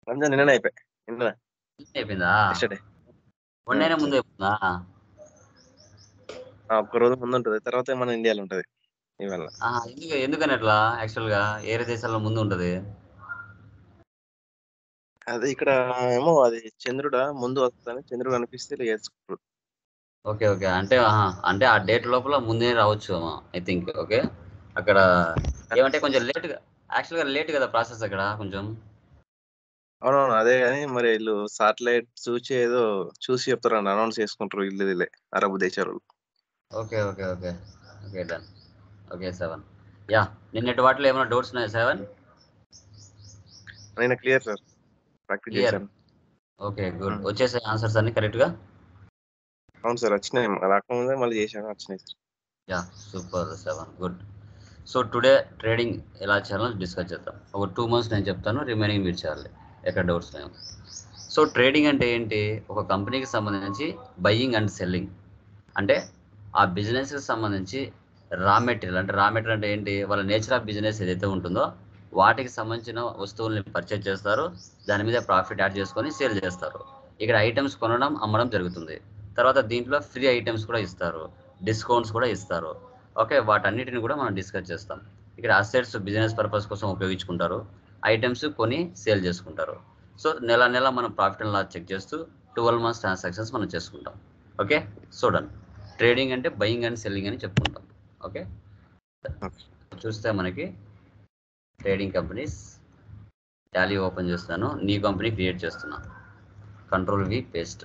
రంజాన్ నిన్ననే అయిపోయి నిన్న అయిపోయిందా? ఎస్టర్డే 1 డే ముందు అయిపోయిందా? ఒక్క రోజు ముందు ఉంటది, తర్వాత మన ఇండియాలో ఉంటది ఇవాళ. ఎందుకని అట్లా? యాక్చువల్ గా ఏరే దేశాల్లో ముందు ఉంటది. అదే ఇక్కడ ఏమో అది చంద్రుడా ముందు వస్తుందని చంద్రుడు కనిపిస్తే చేసుకుంటారు. ఓకే ఓకే, అంటే అంటే ఆ డేట్ లోపల ముందే రావచ్చు ఐ థింక్. ఓకే, అక్కడ ఏమంటే కొంచెం లేట్ గా, యాక్చువల్ గా లేట్ కదా ప్రాసెస్ అక్కడ కొంచెం. అవునవును, అదే కానీ మరి వీళ్ళు సాటిలైట్ చూసి ఏదో చూసి చెప్తారండి, అనౌన్స్ చేసుకుంటారు ఇల్లు అరబ్ దేశాలు. Okay okay okay okay done. Okay 7 yeah, నిన్నటి వాటిలో ఏమైనా డౌట్స్ ఉన్నాయా 7? నేను క్లియర్ సార్, ప్రాక్టీస్ క్లియర్. చేశాను. ఓకే గుడ్, వచ్చేసాయి ఆన్సర్స్ అన్ని కరెక్ట్ గా? అవును సార్, వచ్చినాయి, రాకముందే మళ్ళీ చేశాను, వచ్చినాయి sir. Yeah super 7, good. So today trading ఎలా చేయాలో డిస్కస్ చేద్దాం. ఒక 2 మంత్స్ నేను చెప్తాను, రిమైనింగ్ మీరు చేయాలి ఎక్కడ డౌట్స్ లేవు. సో ట్రేడింగ్ అంటే ఏంటి? ఒక కంపెనీకి సంబంధించి బయ్యింగ్ అండ్ సెల్లింగ్, అంటే ఆ బిజినెస్కి సంబంధించి రా మెటీరియల్, అంటే రా మెటీరియల్ అంటే ఏంటి? వాళ్ళ నేచర్ ఆఫ్ బిజినెస్ ఏదైతే ఉంటుందో వాటికి సంబంధించిన వస్తువుల్ని పర్చేజ్ చేస్తారు, దాని మీద ప్రాఫిట్ యాడ్ చేసుకొని సేల్ చేస్తారు. ఇక్కడ ఐటమ్స్ కొనడం అమ్మడం జరుగుతుంది. తర్వాత దీంట్లో ఫ్రీ ఐటమ్స్ కూడా ఇస్తారు, డిస్కౌంట్స్ కూడా ఇస్తారు. ఓకే, వాటన్నిటిని కూడా మనం డిస్కస్ చేస్తాం. ఇక్కడ అసెట్స్ బిజినెస్ పర్పస్ కోసం ఉపయోగించుకుంటారు, ఐటమ్స్ కొని సేల్ చేసుకుంటారు. సో నెల నెల మనం ప్రాఫిట్ అండ్ లాస్ చెక్ చేస్తూ 12 మంత్స్ ట్రాన్సాక్షన్స్ మనం చేసుకుంటాం. ఓకే, చూడండి, ట్రేడింగ్ అంటే బయింగ్ అండ్ సెల్లింగ్ అని చెప్పుకుంటాం. ఓకే, చూస్తే మనకి ట్రేడింగ్ కంపెనీస్ టాలీ ఓపెన్ చేస్తాను, నీ కంపెనీ క్రియేట్ చేస్తున్నా, కంట్రోల్ వి పేస్ట్.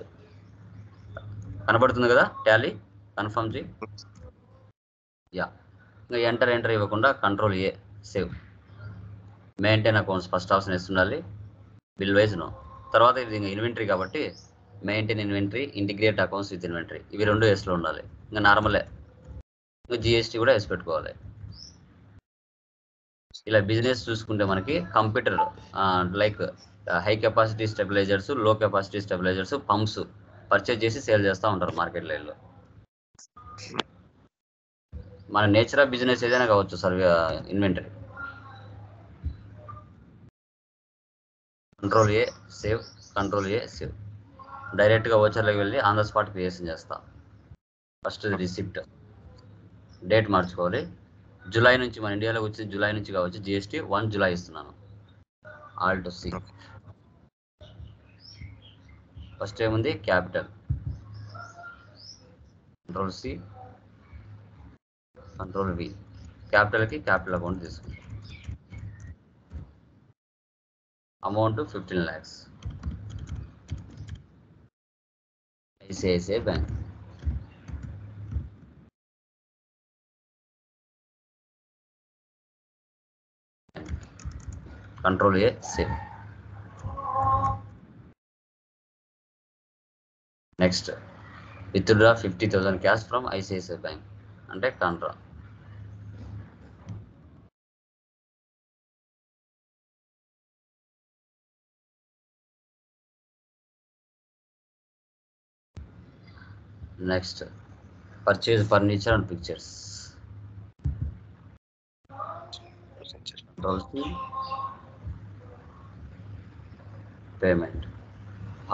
కనబడుతుంది కదా టాలీ? కన్ఫర్మ్ చేయి. యా, ఇంకా ఎంటర్ ఇవ్వకుండా control A save. Maintain accounts first option ఇస్తుండాలి, బిల్ వైజ్ నో. తర్వాత ఇది ఇంకా ఇన్వెంటరీ కాబట్టి maintain inventory, integrate accounts with inventory, ఇవి 2 ఎస్లో ఉండాలి. ఇంకా నార్మలే, ఇంకా జిఎస్టీ కూడా వేసి పెట్టుకోవాలి. ఇలా బిజినెస్ చూసుకుంటే మనకి computer like high capacity stabilisers, లో కెపాసిటీ స్టెబిలైజర్స్, పంప్స్ పర్చేజ్ చేసి సేల్ చేస్తూ ఉంటారు మార్కెట్ లైన్లో. మన నేచర్ ఆఫ్ బిజినెస్ ఏదైనా కావచ్చు sir, inventory. Control A save, control A save. డైరెక్ట్గా ఓచర్లోకి వెళ్ళి ఆన్ ద స్పాట్ క్రియేషన్ చేస్తా. ఫస్ట్ రిసిప్ట్, డేట్ మార్చుకోవాలి. జూలై నుంచి, మన ఇండియాలోకి వచ్చి జూలై నుంచి కావచ్చు, జిఎస్టీ 1 జూలై ఇస్తున్నాను. Alt C. ఫస్ట్ ఏముంది? Capital. Control C, control V. క్యాపిటల్కి క్యాపిటల్ అకౌంట్ తీసుకుంటాం. Amount 15 lakhs. ICICI bank. Control A save. Next withdraw 50,000 cash from ICICI bank, అంటే contra. Next purchase furniture and pictures, control C, payment,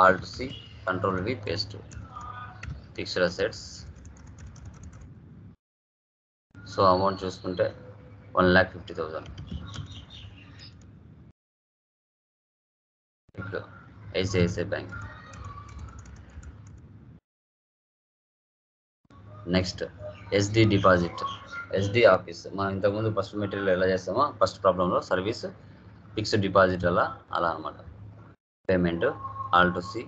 alt C, control V paste. Fixed assets. So amount చూసుకుంటే 1,50,000. ICICI bank. Next SD deposit, SD office. మనం ఇంతకుముందు first material ఎలా చేస్తామో first ప్రాబ్లంలో service fixed deposit అలా అనమాట. Payment, alt C,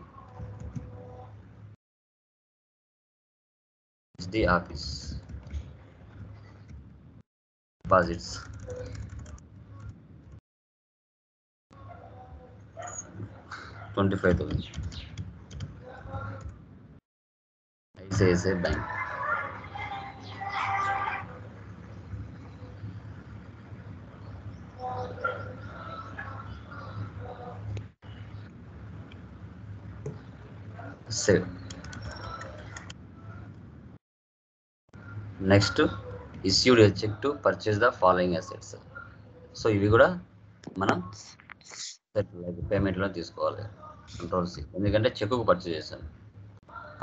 SD office, deposits. $25,000. ICICI bank. Save. Next issued cheque to purchase the following assets. So ఇవి కూడా మనం లైక్ పేమెంట్లో తీసుకోవాలి. కంట్రోల్ సి, ఎందుకంటే చెక్కు పర్చేజ్ చేశాను.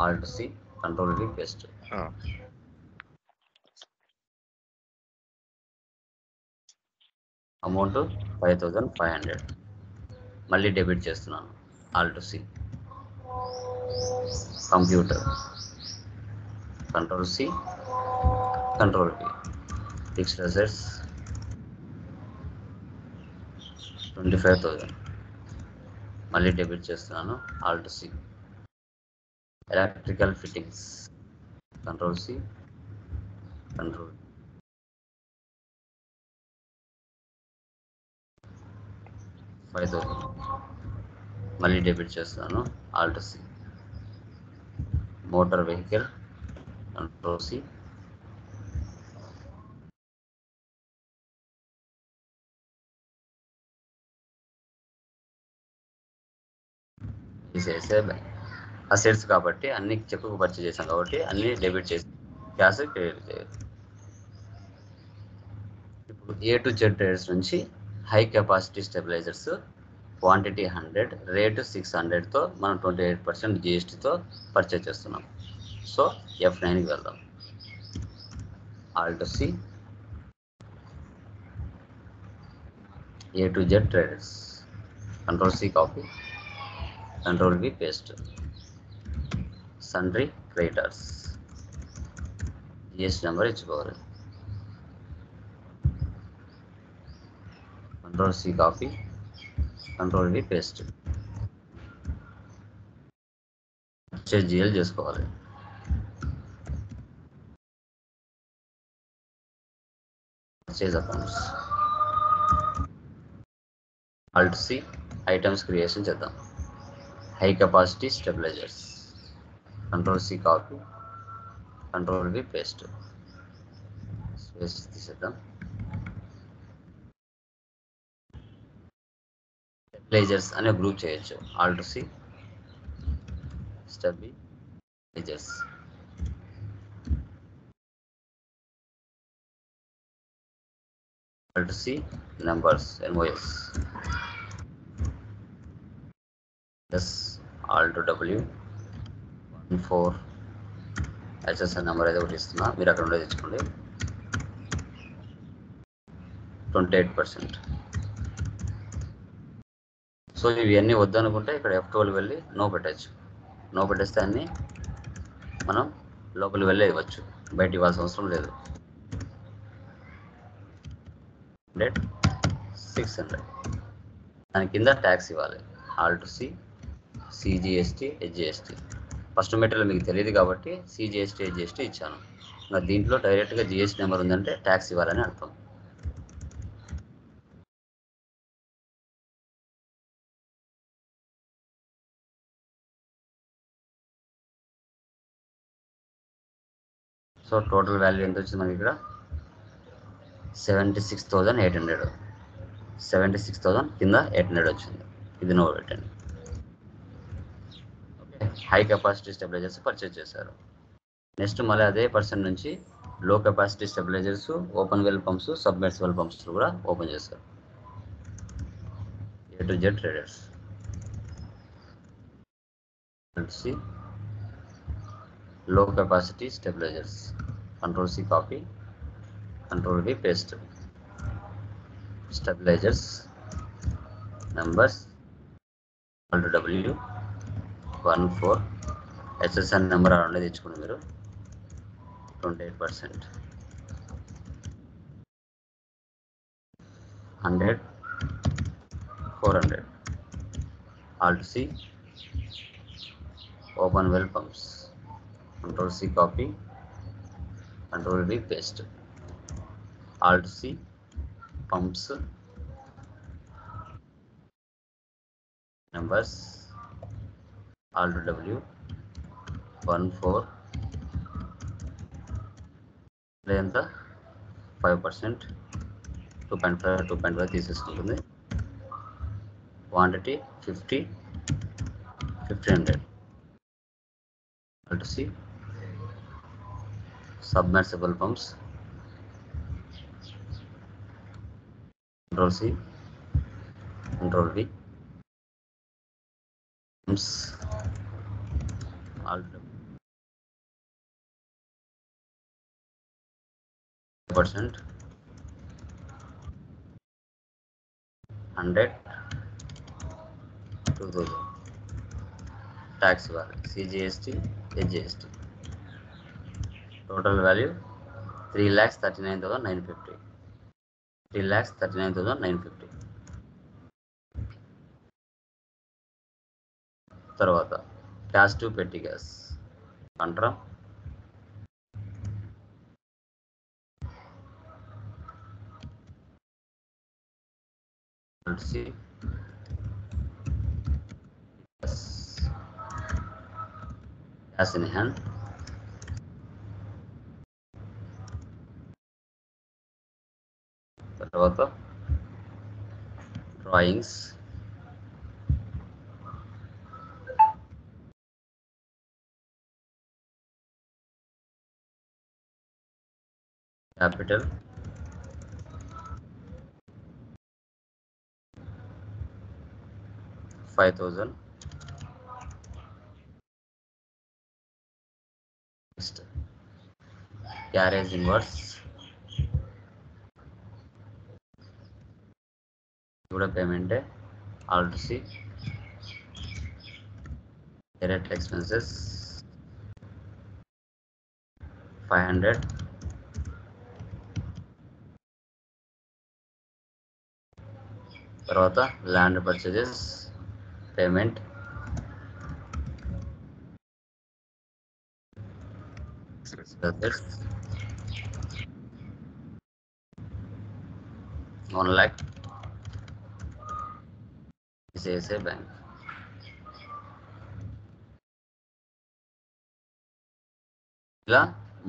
Alt C, control V, paste. Amount 5500. మళ్ళీ డెబిట్ చేస్తున్నాను. Alt C, computer, control C, control V, fixed assets 25,000. మళ్ళీ డెబిట్ చేస్తున్నాను. Alt C, electrical fittings, control C, control 5,000. మళ్ళీ డెబిట్ చేస్తున్నాను. Alt C, motor vehicle, control C, తీసేసే assets కాబట్టి అన్ని చెక్కు purchase చేశాం కాబట్టి అన్ని డెబిట్ చేసి క్యాష్ క్రెడిట్ చేయాలి. ఇప్పుడు A to Z ట్రేడర్స్ నుంచి high capacity stabilisers quantity 100, rate 600తో మనం 28% GSTతో పర్చేజ్ చేస్తున్నాం. సో F9కి వెళ్దాం. Alt C, A to Z traders, control C copy, control V paste. Sundry creditors, GST number ఇచ్చుకోవాలి. Control C copy, control V paste. Purchase GL చేసుకోవాలి. Purchase accounts, alt C, items creation చేద్దాం. High capacity stabilisers, control C copy, control V paste. Space తీసేద్దాం. Stabilisers అనే group చేయొచ్చు. Alt C, stabilisers, alt C, numbers, MOS, S, alt W, 14 HSN number అయితే ఒకటి ఇస్తున్నా, మీరు అక్కడ ఉండే తెచ్చుకోండి. 28%. సో ఇవన్నీ వద్దనుకుంటే ఇక్కడ F12 వెళ్ళి నో పెట్టచ్చు. నో పెట్టేస్తే అన్ని మనం లోపలికి వెళ్ళి ఇవ్వచ్చు, బయట ఇవ్వాల్సిన అవసరం లేదు. 600. దాని కింద ట్యాక్స్ ఇవ్వాలి. Alt C, CGST, HGST. First material మీకు తెలియదు కాబట్టి CGST, HGST ఇచ్చాను. ఇంకా దీంట్లో డైరెక్ట్గా GST నెంబర్ ఉందంటే ట్యాక్స్ ఇవ్వాలని అర్థం. సో టోటల్ వాల్యూ ఎంత వచ్చింది మనకి ఇక్కడ? 76,800. 76,000 కింద 800 వచ్చింది. ఇది నో పెట్టండి. Okay, high capacity stabilisers purchase చేశారు. నెక్స్ట్ మళ్ళీ అదే పర్సన్ నుంచి low capacity stabilisers, open well pumps, submersible pumps కూడా ఓపెన్ చేశారు. A to Z traders, C, low capacity stabilisers, control C copy, control V paste. Stabilisers numbers, alt W, 14 HSN number అనేది తెచ్చుకోండి మీరు. 28%. 100, 400. Alt C, open well pumps, control C copy, control V paste. Alt C, pumps numbers, alt W, 14 ఎంత 5%, 2.5, 2.5 తీసేసుకుంటుంది. Quantity 50, 1500. Alt C, submersible pumps, control C, control V, times all percent 100 2000 tax value CGST HGST total value 3,39,950 3,39,950 తర్వాత cash to petty gas అంటారా see cash in hand తర్వాత drawings capital $5,000 next carriage inwards కూడా payment alt C direct expenses 500 తర్వాత land purchases payment $1 lakh ICICI bank ఇలా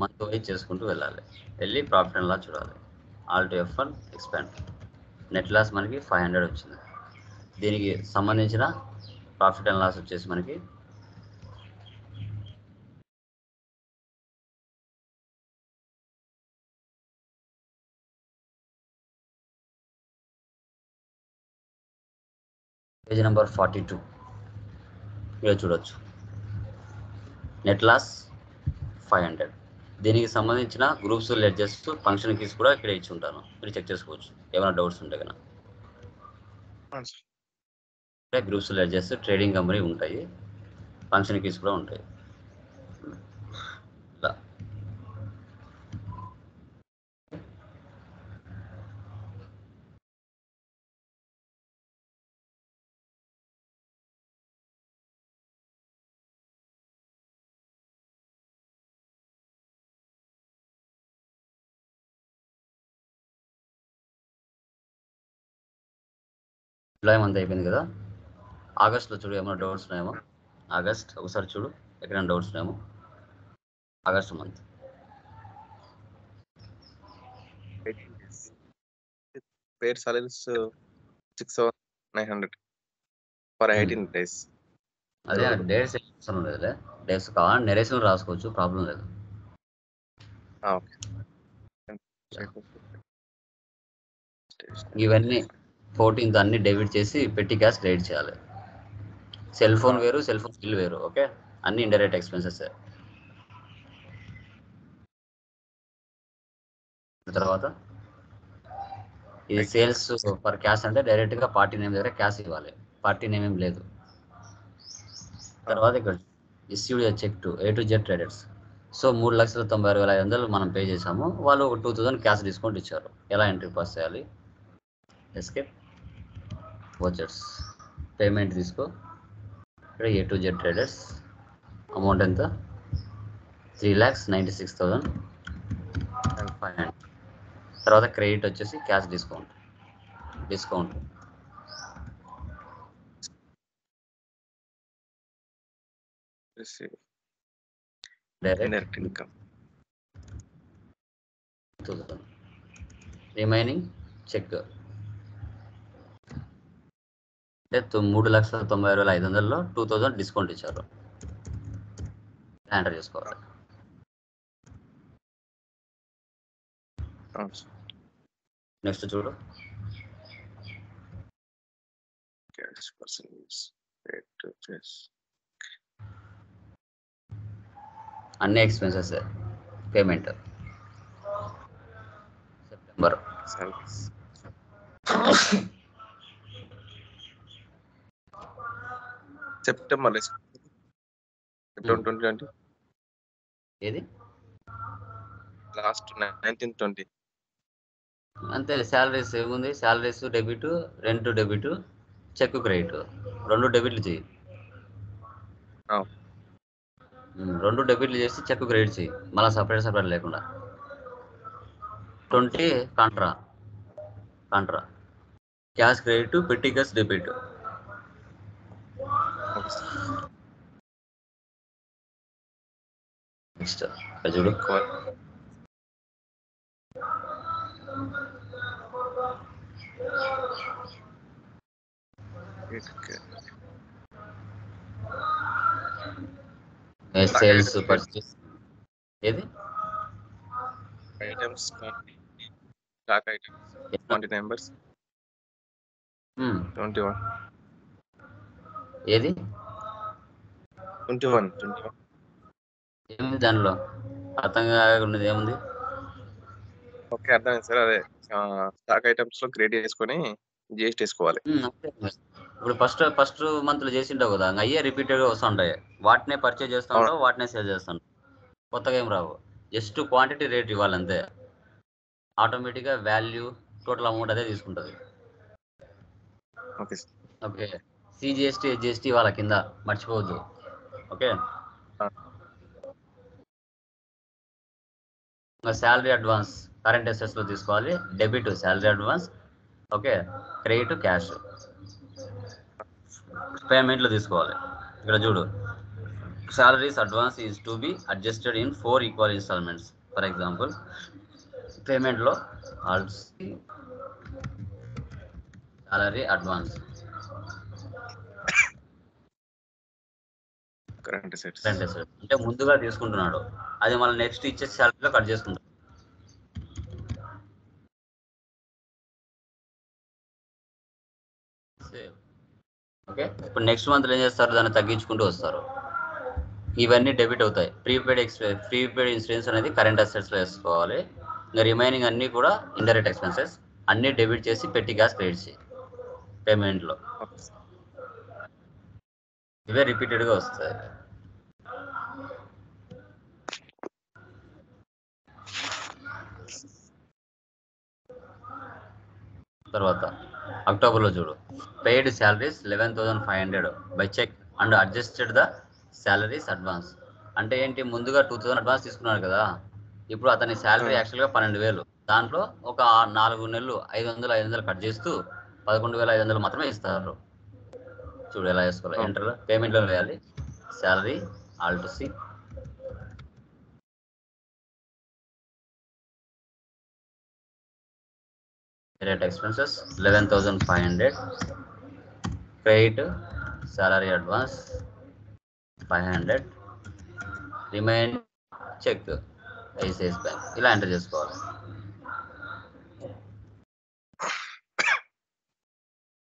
month wise చేసుకుంటూ వెళ్ళాలి వెళ్ళి profit and loss చూడాలి alt F1 expand net loss మనకి 500 వచ్చింది దీనికి సంబంధించిన ప్రాఫిట్ అండ్ లాస్ వచ్చేసి మనకి పేజ్ నెంబర్ 42 ఇక్కడ చూడొచ్చు నెట్ లాస్ 500 దీనికి సంబంధించిన గ్రూప్స్ లెడ్జెస్ ఫంక్షన్ కీస్ కూడా ఇక్కడ ఇచ్చి ఉంటాను మీరు చెక్ చేసుకోవచ్చు ఏమైనా డౌట్స్ ఉంటే కనుక గ్రూప్స్ లెడ్జెస్ ట్రేడింగ్ కంపెనీ ఉంటాయి ఫంక్షన్ కీస్ కూడా ఉంటాయి ఇలా జూలై మంత్ అయిపోయింది కదా ఆగస్ట్లో చూడు ఏమైనా డౌట్స్ ఉన్నాయేమో ఆగస్ట్ ఒకసారి చూడు ఎక్కడైనా డౌట్స్ ఉన్నాయేమో August month paid salaries 6,900 for 18 days. అదే డేట్స్ అవసరం లేదులే డేట్స్ కావాలి నెరేషన్ రాసుకోవచ్చు ప్రాబ్లం లేదు Okay. ఇవన్నీ 14th అన్ని డెబిట్ చేసి పెట్టి క్యాష్ క్రెడిట్ చేయాలి సెల్ ఫోన్ వేరు సెల్ ఫోన్ బిల్ వేరు ఓకే అన్ని ఇండైరెక్ట్ ఎక్స్పెన్సెస్ తర్వాత ఇది సేల్స్ ఫర్ క్యాష్ అంటే డైరెక్ట్గా పార్టీ నేమ్ దగ్గర క్యాష్ ఇవ్వాలి పార్టీ నేమ్ ఏం లేదు తర్వాత ఇక్కడ issued cheque to A to Z traders so 3,96,500 మనం పే చేసాము వాళ్ళు ఒక 2,000 క్యాష్ డిస్కౌంట్ ఇచ్చారు ఎలా ఎంట్రీ పాస్ చేయాలి ఎస్కేప్ వోచర్స్ పేమెంట్ తీసుకో ఇక్కడ A to Z traders amount ఎంత 3,96,500 తర్వాత క్రెడిట్ వచ్చేసి cash discount Direct income. Remaining cheque అంటే 3,96,500లో 2,000 డిస్కౌంట్ ఇచ్చారు ఎంటర్ చేసుకోవాలి నెక్స్ట్ చూడు Cash person use paid to chase. అన్ని expenses payment September. Salaries September 2020 ఏది లాస్ట్ 1920. అంతే. శాలరీస్ ఏముంది, salaries debit, rent debit, cheque credit, 2 డెబిట్లు చెయ్యి. 2 డెబిట్లు చేసి చెక్ క్రెడిట్ చెయ్యి, మళ్ళీ సపరేట్ లేకుండా. 20 కాంట్రా క్యాష్ క్రెడిట్, పెట్టి cash debit. Okay sir. Next చూడు, సేల్స్ పర్చేస్. ఏది ఐటమ్స్ స్టాక్ ఐటమ్స్ 20 నెంబర్స్ 21. ఏది 21 ఏముంది దానిలో అర్థం కాకుండా ఏముంది? ఓకే, అర్థమైంది సార్. అదే స్టాక్ ఐటమ్స్ లో క్రియేట్ చేసుకొని జిఎస్టీ వేసుకోవాలి. ఇప్పుడు ఫస్ట్ మంత్ లో చేసి ఉంటావు కదా, అయ్యే రిపీటెడ్ గా వస్తుంటాయి. వాటినే పర్చేజ్ చేస్తూ ఉంటావు, వాటినే సేల్ చేస్తుంటావు. కొత్తగా ఏం రావు. జస్ట్ క్వాంటిటీ రేట్ ఇవ్వాలి అంతే. ఆటోమేటిక్గా వాల్యూ టోటల్ అమౌంట్ అదే తీసుకుంటుంది. ఓకే. సిజిఎస్టీ హెచ్జిఎస్టీ వాళ్ళ కింద మర్చిపోవద్దు. Okay. Salary advance current assets లో తీసుకోవాలి. Debit salary advance. Okay. Credit cash payment లో తీసుకోవాలి. ఇక్కడ చూడు, salaries advance is to be adjusted in 4 equal installments. For example, payment లో salary advance కరెంట్ అసెట్స్ అంటే ముందుగా తీసుకుంటున్నాడు, అది మళ్ళీ నెక్స్ట్ ఇచ్చే శాలరీలో కట్ చేసుకుంటాడు. ఓకే. ఇప్పుడు నెక్స్ట్ మంత్ ఏం చేస్తారు, దాన్ని తగ్గించుకుంటూ వస్తారు. ఇవన్నీ డెబిట్ అవుతాయి. ప్రీపెయిడ్ ఇన్సూరెన్స్ అనేది కరెంట్ అసెట్స్ లో వేసుకోవాలి. ఇంకా రిమైనింగ్ అన్ని కూడా ఇండైరెక్ట్ ఎక్స్పెన్సెస్ అన్ని డెబిట్ చేసి పెట్టి క్యాష్ క్రెడిట్ చేయి పేమెంట్ లో. ఇవే రిపీటెడ్ గా వస్తాయి. తర్వాత అక్టోబర్ లో చూడు, paid salaries 11,500 by cheque and adjusted the salaries advance. అంటే ఏంటి, ముందుగా 2,000 అడ్వాన్స్ తీసుకున్నాడు కదా, ఇప్పుడు అతని శాలరీ యాక్చువల్గా 12,000. దాంట్లో ఒక 4 నెలలు 500 కట్ చేస్తూ 11,500 మాత్రమే ఇస్తారు. చూడు ఎలా వేసుకోవాలి. ఎంటర్ పేమెంట్లో వేయాలి. Salary alt C, direct expenses 11,500, credit salary advance 500, remain cheque ICICI bank. ఇలా ఎంటర్ చేసుకోవాలి.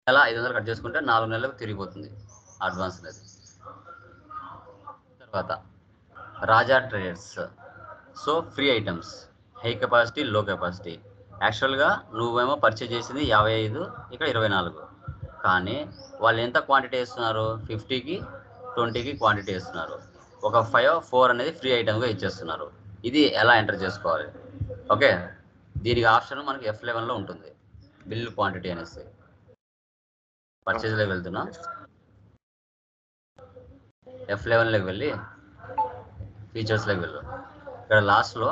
అలా 500 కట్ చేసుకుంటే 4 నెలలకు తిరిగిపోతుంది అడ్వాన్స్ అనేది. తర్వాత Raja traders. So free items, high capacity low capacity. యాక్చువల్గా నువ్వేమో పర్చేజ్ చేసింది 55, ఇక్కడ 24. కానీ వాళ్ళు ఎంత క్వాంటిటీ ఇస్తున్నారు, 50కి 20కి క్వాంటిటీ ఇస్తున్నారు. ఒక 5 or 4 అనేది ఫ్రీ ఐటమ్గా ఇచ్చేస్తున్నారు. ఇది ఎలా ఎంటర్ చేసుకోవాలి? ఓకే. దీనికి ఆప్షన్ మనకి F11లో ఉంటుంది, బిల్ క్వాంటిటీ అనేసి. పర్చేజ్లోకి వెళ్తున్నా, F11లోకి వెళ్ళి ఫీచర్స్లోకి వెళ్ళు. ఇక్కడ లాస్ట్లో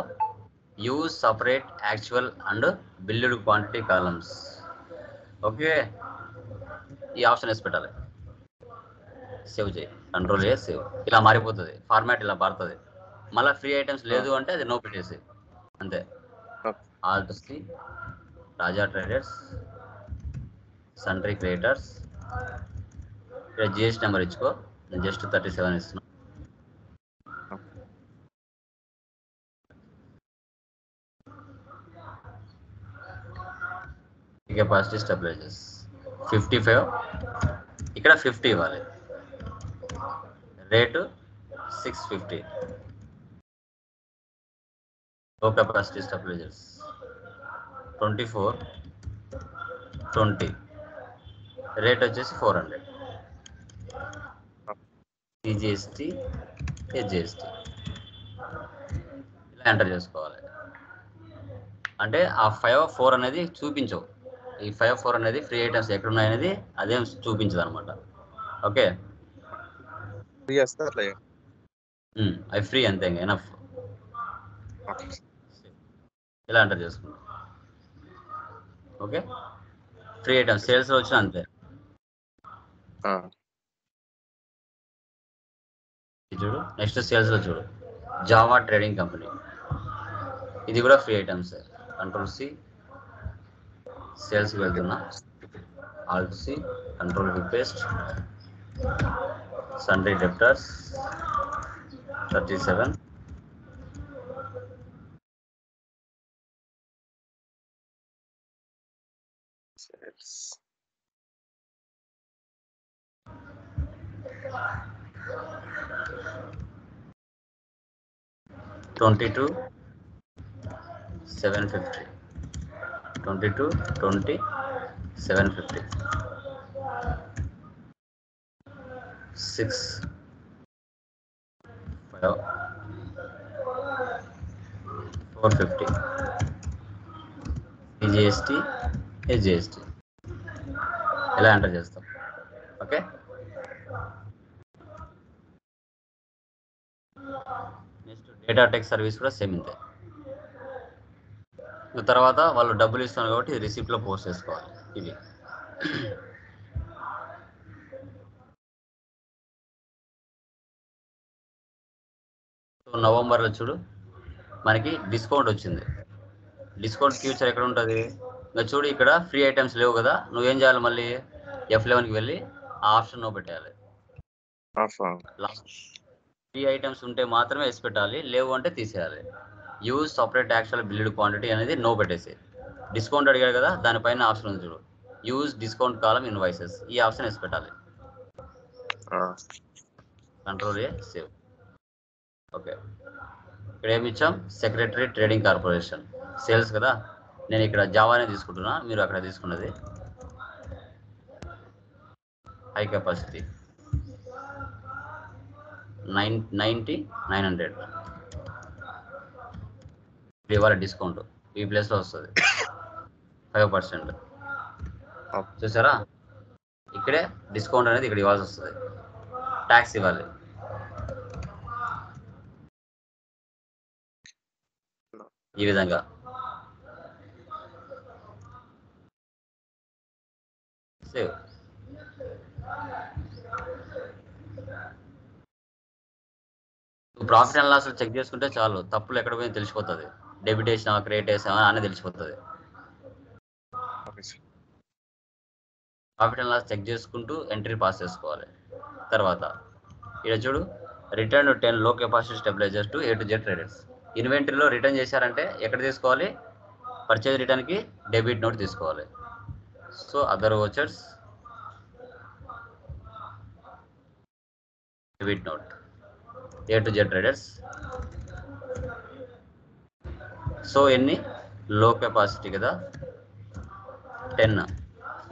use separate actual and billed quantity columns. Okay. ఈ ఆప్షన్ వేసి పెట్టాలి. సేవ్ చేయి, కంట్రోల్ చేసి సేవ్. ఇలా మారిపోతుంది ఫార్మాట్, ఇలా మారుతుంది. మళ్ళీ ఫ్రీ ఐటమ్స్ లేదు అంటే అది నో పెట్టేసి అంతే. ఆల్ట్ సి, రాజా ట్రేడర్స్, సన్ట్రీ క్రియేటర్స్. ఇక్కడ జిఎస్టీ నెంబర్ ఇచ్చుకో, నేను జస్ట్ 37 ఇస్తున్నా. కెపాసిటీ స్టెబిలైజర్స్ 55, ఇక్కడ 50 ఇవ్వాలి. రేటు 650. లో కెపాసిటీ స్టెబిలైజర్స్ 24, 20, రేట్ వచ్చేసి 400. సిజిఎస్టీ, హెచ్జిఎస్టీ ఇలా ఎంటర్ చేసుకోవాలి. అంటే ఆ 5 అనేది చూపించవు. ఈ 5 అనేది ఫ్రీ ఐటమ్స్ ఎక్కడ ఉన్నాయనేది అదేం చూపించదు అనమాట. ఓకే, ఫ్రీ వస్తే అట్లా అవి ఫ్రీ అంతే, ఎనఫ్. ఇలా ఎంటర్ చేసుకుంటాం. ఓకే, ఫ్రీ ఐటమ్స్ సేల్స్లో వచ్చిన అంతే. చూడు, నెక్స్ట్ సేల్స్లో చూడు, జావా ట్రేడింగ్ కంపెనీ. ఇది కూడా ఫ్రీ ఐటమ్స్. కంట్రోల్ సి, సేల్స్కి వెళ్తున్నా, alt C, control V paste, sundry debtors 37, sales 22, 750, 22, 20, 750, 6, 5, 450, CGST, హెచ్జిఎస్టీ ఇలా ఎంటర్ చేస్తాం. Okay, next data tech service కూడా సేమ్ ఇంతే. తర్వాత వాళ్ళు డబ్బులు ఇస్తున్నారు కాబట్టి రిసిప్ట్లో పోస్ట్ చేసుకోవాలి. ఇది నవంబర్లో చూడు, మనకి డిస్కౌంట్ వచ్చింది. డిస్కౌంట్ ఫ్యూచర్ ఎక్కడ ఉంటుంది? ఇంకా చూడు, ఇక్కడ ఫ్రీ ఐటమ్స్ లేవు కదా, నువ్వేం చేయాలి? మళ్ళీ F11కి వెళ్ళి ఆ ఆప్షన్ నో పెట్టాలి. ఫ్రీ ఐటమ్స్ ఉంటే మాత్రమే వేసి పెట్టాలి, లేవు అంటే తీసేయాలి. Use separate actual build quantity అనేది నో పెట్టేసి, డిస్కౌంట్ అడిగాడు కదా, దానిపైన ఆప్షన్ ఉంది చూడు, యూజ్ డిస్కౌంట్ కాలం ఇన్వాయిసెస్, ఈ ఆప్షన్ వేసి పెట్టాలి. Control A, save. ఓకే, ఇక్కడ ఏమి ఇచ్చాం? సెక్రటరీ ట్రేడింగ్ కార్పొరేషన్, సేల్స్ కదా. నేను ఇక్కడ జావానే తీసుకుంటున్నా, మీరు అక్కడ తీసుకున్నది. High capacity 90, 900. ఇవాళ డిస్కౌంట్ ఈ ప్లేస్లో వస్తుంది 5%. చూసారా, ఇక్కడే డిస్కౌంట్ అనేది ఇక్కడ ఇవ్వాల్సి వస్తుంది, ట్యాక్స్ ఇవ్వాలి. ఈ విధంగా save. Profit and loss check చేసుకుంటే చాలు, తప్పులు ఎక్కడ పోయి తెలిసిపోతుంది. డెబిట్ వేసామా, క్రెడిట్ వేసామా అని తెలిసిపోతుంది. ప్రాఫిట్ అండ్ లాస్ చెక్ చేసుకుంటూ ఎంట్రీ పాస్ చేసుకోవాలి. తర్వాత ఇక్కడ చూడు, return 10 low capacity stabilisers to A to Z traders. ఇన్వెంటరీలో రిటర్న్ చేశారంటే ఎక్కడ తీసుకోవాలి? పర్చేజ్ రిటర్న్కి డెబిట్ నోట్ తీసుకోవాలి. So other vouchers, debit note, A to Z traders. So ఎన్ని? లో కెపాసిటీ కదా 10,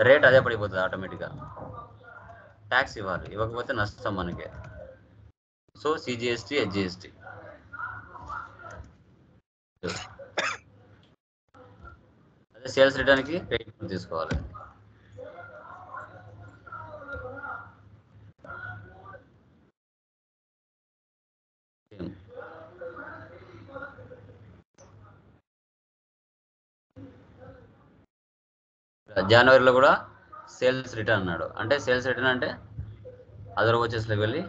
రేట్ అదే పడిపోతుంది ఆటోమేటిక్గా. ట్యాక్స్ ఇవ్వాలి, ఇవ్వకపోతే నష్టం మనకే. So CGST, HGST. అదే సేల్స్ రిటర్న్కి క్రెడిట్ తీసుకోవాలి. జనవరిలో కూడా సేల్స్ రిటర్న్ అన్నాడు, అంటే సేల్స్ రిటర్న్ అంటే అదర్ వచ్చేస్లోకి వెళ్ళి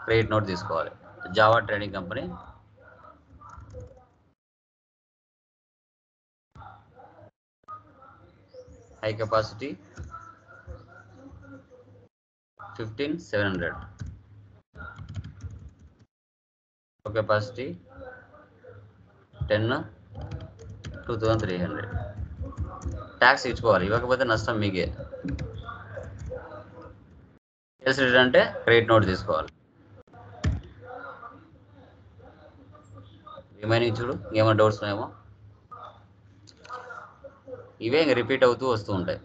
క్రెడిట్ నోట్ తీసుకోవాలి. Java trading company, high capacity 15,700, లో కెపాసిటీ 10, 2,300. ట్యాక్స్ ఇచ్చుకోవాలి, ఇవ్వకపోతే నష్టం మీకే. సేల్స్ రిటర్న్ అంటే క్రెడిట్ నోట్ తీసుకోవాలి. రిమైనింగ్ చూడు ఏమైనా డౌట్స్ ఉన్నాయేమో. ఇవే ఇంక రిపీట్ అవుతూ వస్తూ ఉంటాయి.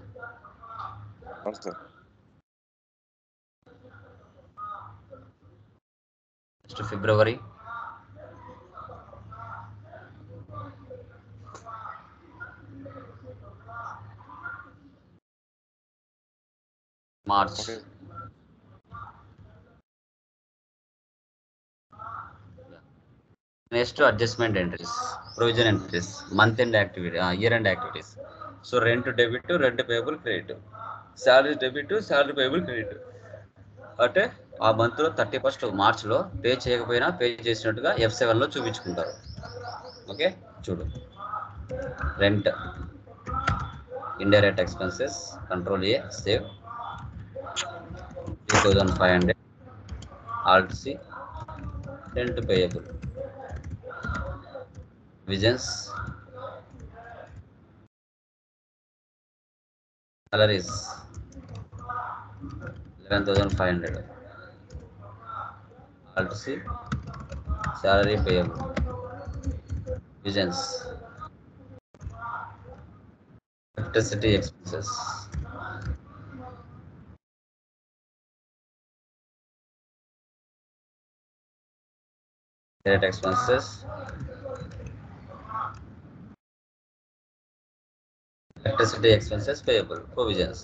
Next February, March, next adjustment entries, provision entries, month end activity, year end activities. So rent debit, rent payable credit, salary debit, salary payable credit. అంటే ఆ మంత్లో 31st మార్చ్లో పే చేయకపోయినా పే చేసినట్టుగా F7లో చూపించుకుంటారు. ఓకే చూడు, rent, indirect expenses, control A, save 3500, alt C, rent payable, విజన్స్, salaries 11,500, alt C, salary payable, visions, electricity expenses, direct expenses, electricity expenses payable, provisions.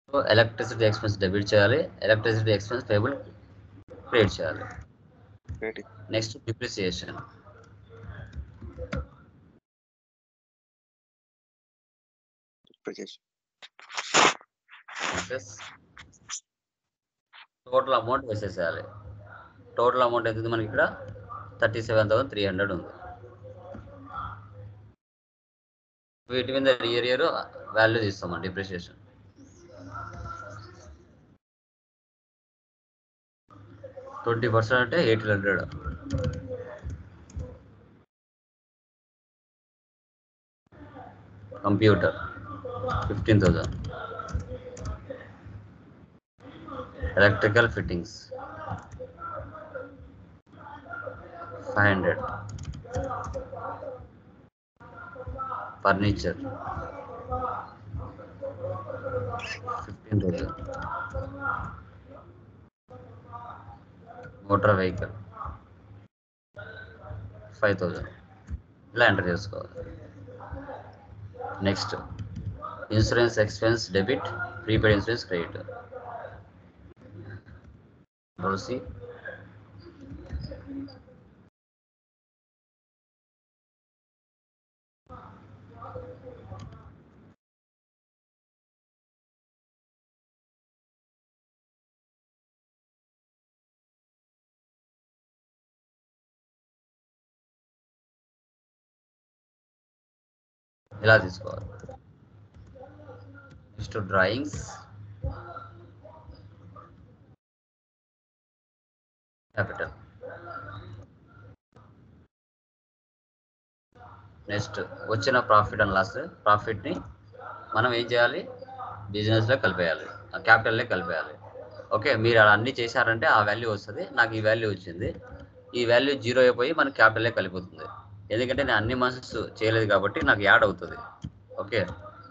So electricity expense debit చేయాలి, electricity expense payable create చేయాలి. Next depreciation, total amount వేసేసేయాలి. Total amount ఎంత మనకి ఇక్కడ 37,300 ఉంది. వీటి మీద ఇయర్ వాల్యూ తీస్తాం డిప్రిసియేషన్. %20 అంటే 800. Computer 15,000. Electrical fittings 500. Furniture 15,000. Motor vehicle 5,000. ఇలా ఎంటర్ చేసుకోవాలి. Next insurance expense debit, prepaid insurance credit. Policy ఇలా తీసుకోవాలి. Next drawings, capital. నెక్స్ట్ వచ్చిన ప్రాఫిట్ అండ్ లాస్, ప్రాఫిట్ని మనం ఏం చేయాలి, బిజినెస్లో కలిపేయాలి, క్యాపిటల్లో కలిపేయాలి. ఓకే, మీరు అలా అన్నీ చేశారంటే ఆ వాల్యూ వస్తుంది. నాకు ఈ వాల్యూ వచ్చింది, ఈ వాల్యూ 0 అయిపోయి మనకి క్యాపిటల్లే కలిపోతుంది. ఎందుకంటే నేను అన్ని మంత్స్ చేయలేదు కాబట్టి నాకు యాడ్ అవుతుంది. ఓకే,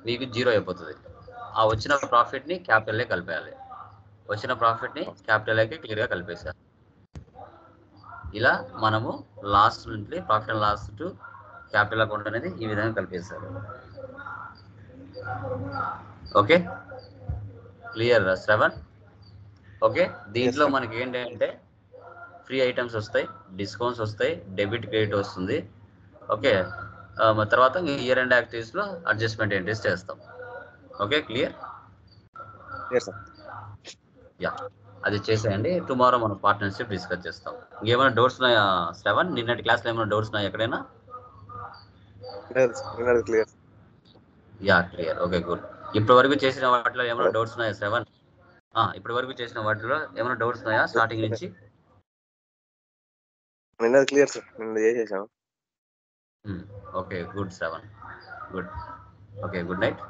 మీకు 0 అయిపోతుంది. ఆ వచ్చిన ప్రాఫిట్ని క్యాపిటల్లే కలిపేయాలి. వచ్చిన ప్రాఫిట్ని క్యాపిటల్లోకి క్లియర్గా కలిపేసారు. ఇలా మనము లాస్ట్ నుండి profit and loss to capital account అనేది ఈ విధంగా కలిపేశారు. Okay clear Shravan? ఓకే, దీంట్లో మనకి ఏంటంటే ఫ్రీ ఐటమ్స్ వస్తాయి, డిస్కౌంట్స్ వస్తాయి, డెబిట్ క్రెడిట్ వస్తుంది. ఓకే, తర్వాత ఇయర్ ఎండ్ యాక్టివిటీస్లో అడ్జస్ట్మెంట్ ఎంట్రీస్ చేస్తాం. Okay clear? యా, అది చేసేయండి. టుమారో మనం పార్ట్నర్షిప్ డిస్కస్ చేస్తాం. ఇంకేమైనా డౌట్స్ ఉన్నాయా శ్రవణ్? నిన్నటి క్లాస్లో ఏమైనా డౌట్స్ ఉన్నాయా ఎక్కడైనా? Yeah clear. Okay good. ఇప్పటి వరకు చేసిన వాటిలో ఏమైనా డౌట్స్ ఉన్నాయా శ్రవణ్? ఇప్పటి వరకు చేసిన వాటిలో ఏమైనా డౌట్స్ ఉన్నాయా స్టార్టింగ్ నుంచి? క్లియర్ సార్, నిన్న చేసేసాం. Okay good Shravan, good. Okay good night.